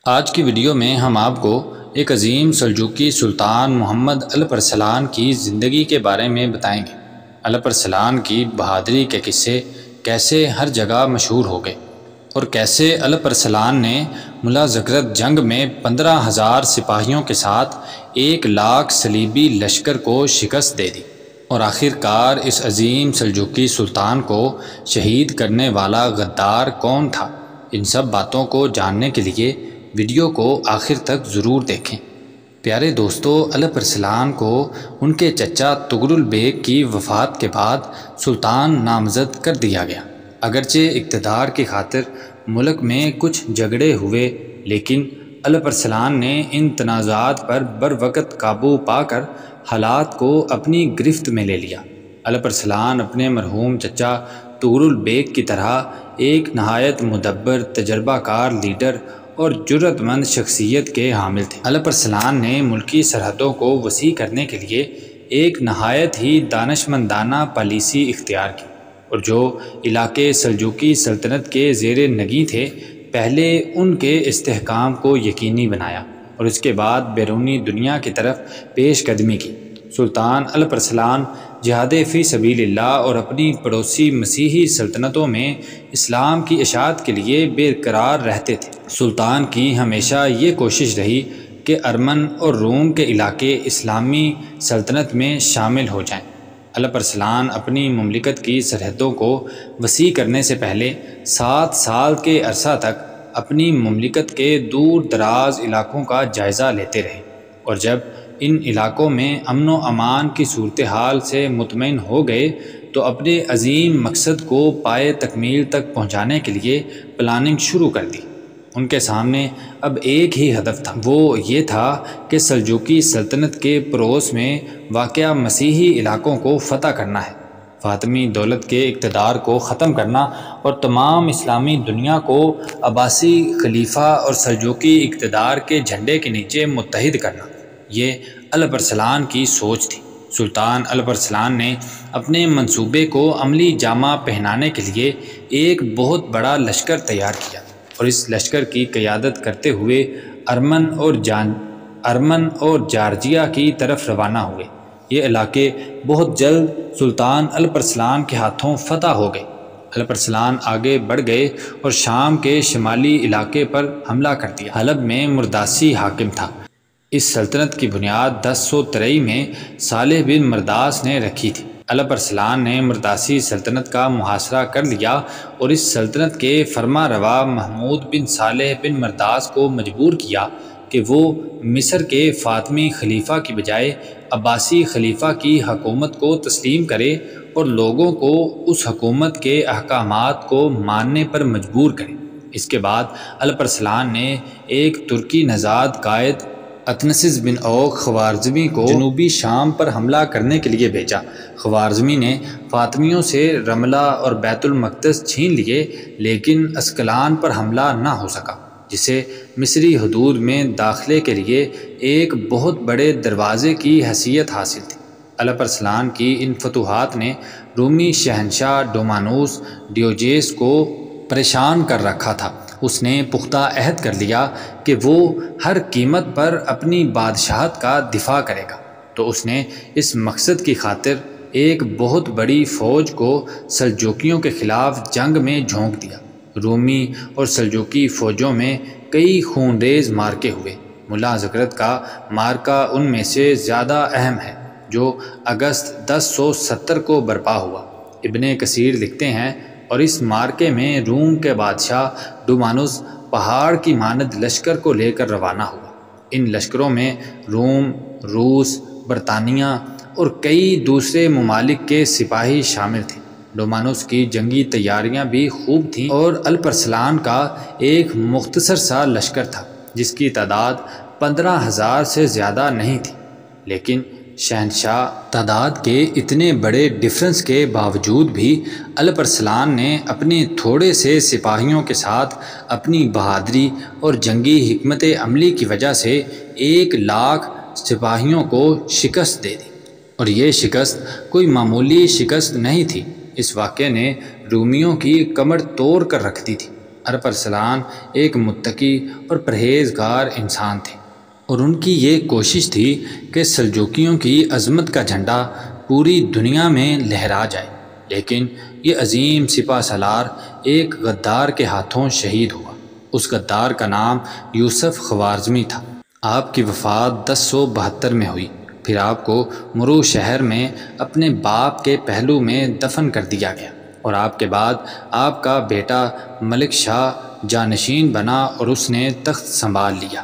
آج کی ویڈیو میں ہم آپ کو ایک عظیم سلجوقی سلطان محمد الپرسلان کی زندگی کے بارے میں بتائیں گے۔ الپرسلان کی بہادری کے قصے کیسے ہر جگہ مشہور ہو گئے اور کیسے الپرسلان نے ملا زکرت جنگ میں 15,000 سپاہیوں کے ساتھ 1,00,000 صلیبی لشکر کو شکست دے دی اور آخر کار اس عظیم سلجوقی سلطان کو شہید کرنے والا غدار کون تھا۔ ان سب باتوں کو جاننے کے لیے ویڈیو کو آخر تک ضرور دیکھیں۔ پیارے دوستو، الپرسلان کو ان کے چچا تغرل بیگ کی وفات کے بعد سلطان نامزد کر دیا گیا۔ اگرچہ اقتدار کی خاطر ملک میں کچھ جھگڑے ہوئے، لیکن الپرسلان نے ان تنازعات پر بروقت قابو پا کر حالات کو اپنی گرفت میں لے لیا۔ الپرسلان اپنے مرحوم چچا تغرل بیگ کی طرح ایک نہایت مدبر، تجربہ کار لیڈر اور جرأت مند شخصیت کے حامل تھے۔ الپرسلان نے ملکی سرحدوں کو وسیع کرنے کے لیے ایک نہایت ہی دانشمندانہ پالیسی اختیار کی، اور جو علاقے سلجوقی سلطنت کے زیر نگیں تھے، پہلے ان کے استحکام کو یقینی بنایا اور اس کے بعد بیرونی دنیا کی طرف پیش قدمی کی۔ سلطان الپرسلان جہاد فی سبیل اللہ اور اپنی پڑوسی مسیحی سلطنتوں میں اسلام کی اشاعت کے لیے برقرار رہتے تھے۔ سلطان کی ہمیشہ یہ کوشش رہی کہ ارمن اور روم کے علاقے اسلامی سلطنت میں شامل ہو جائیں۔ الپرسلان اپنی مملکت کی سرحدوں کو وسیع کرنے سے پہلے 7 سال کے عرصہ تک اپنی مملکت کے دور دراز علاقوں کا جائزہ لیتے رہے، اور جب ان علاقوں میں امن و امان کی صورتحال سے مطمئن ہو گئے تو اپنے عظیم مقصد کو پائے تکمیل تک پہنچانے کے لیے پلاننگ شروع کر دی۔ ان کے سامنے اب ایک ہی ہدف تھا، وہ یہ تھا کہ سلجوقی سلطنت کے پڑوس میں واقع مسیحی علاقوں کو فتح کرنا ہے، فاطمی دولت کے اقتدار کو ختم کرنا اور تمام اسلامی دنیا کو عباسی خلیفہ اور سلجوقی اقتدار کے جھنڈے کے نیچے متحد کرنا۔ یہ الپرسلان کی سوچ تھی۔ سلطان الپرسلان نے اپنے منصوبے کو عملی جامہ پہنانے کے لیے ایک بہت بڑا لشکر تیار کیا اور اس لشکر کی قیادت کرتے ہوئے ارمن اور جارجیا کی طرف روانہ ہوئے۔ یہ علاقے بہت جلد سلطان الپرسلان کے ہاتھوں فتح ہو گئے۔ الپرسلان آگے بڑھ گئے اور شام کے شمالی علاقے پر حملہ کر دیا۔ حلب میں مرداسی حاکم تھا۔ اس سلطنت کی بنیاد 1023 میں صالح بن مرداس نے رکھی تھی۔ الپرسلان نے مرداسی سلطنت کا محاصرہ کر لیا اور اس سلطنت کے فرما روا محمود بن صالح بن مرداس کو مجبور کیا کہ وہ مصر کے فاطمی خلیفہ کی بجائے عباسی خلیفہ کی حکومت کو تسلیم کرے اور لوگوں کو اس حکومت کے احکامات کو ماننے پر مجبور کرے۔ اس کے بعد الپرسلان نے ایک ترکی نژاد قائد اتنسس بن اوق خوارزمی کو جنوبی شام پر حملہ کرنے کے لیے بھیجا۔ خوارزمی نے فاطمیوں سے رملہ اور بیت المقدس چھین لیے، لیکن اسکلان پر حملہ نہ ہو سکا، جسے مصری حدود میں داخلے کے لیے ایک بہت بڑے دروازے کی حیثیت حاصل تھی۔ الپرسلان کی ان فتوحات نے رومی شہنشاہ ڈومانوس ڈیوجیس کو پریشان کر رکھا تھا۔ اس نے پختہ عہد کر لیا کہ وہ ہر قیمت پر اپنی بادشاہت کا دفاع کرے گا، تو اس نے اس مقصد کی خاطر ایک بہت بڑی فوج کو سلجوقیوں کے خلاف جنگ میں جھونک دیا۔ رومی اور سلجوقی فوجوں میں کئی خونریز مارکے ہوئے۔ ملا زکرت کا مارکہ ان میں سے زیادہ اہم ہے، جو اگست 1070 کو برپا ہوا۔ ابن کثیر لکھتے ہیں، اور اس مارکے میں روم کے بادشاہ ڈومانوس پہاڑ کی مانند لشکر کو لے کر روانہ ہوا۔ ان لشکروں میں روم، روس، برطانیہ اور کئی دوسرے ممالک کے سپاہی شامل تھے۔ ڈومانوس کی جنگی تیاریاں بھی خوب تھیں اور الپرسلان کا ایک مختصر سا لشکر تھا جس کی تعداد 15,000 سے زیادہ نہیں تھی، لیکن شہنشاہ تعداد کے اتنے بڑے ڈفرنس کے باوجود بھی الپرسلان نے اپنے تھوڑے سے سپاہیوں کے ساتھ اپنی بہادری اور جنگی حکمت عملی کی وجہ سے 1,00,000 سپاہیوں کو شکست دے دی، اور یہ شکست کوئی معمولی شکست نہیں تھی۔ اس واقعے نے رومیوں کی کمر توڑ کر رکھ دی تھی۔ الپ ارسلان ایک متقی اور پرہیزگار انسان تھے، اور ان کی یہ کوشش تھی کہ سلجوقیوں کی عظمت کا جھنڈا پوری دنیا میں لہرا جائے، لیکن یہ عظیم سپہ سالار ایک غدار کے ہاتھوں شہید ہوا۔ اس غدار کا نام یوسف خوارزمی تھا۔ آپ کی وفات 1072 میں ہوئی، پھر آپ کو مرو شہر میں اپنے باپ کے پہلو میں دفن کر دیا گیا، اور آپ کے بعد آپ کا بیٹا ملک شاہ جانشین بنا اور اس نے تخت سنبھال لیا۔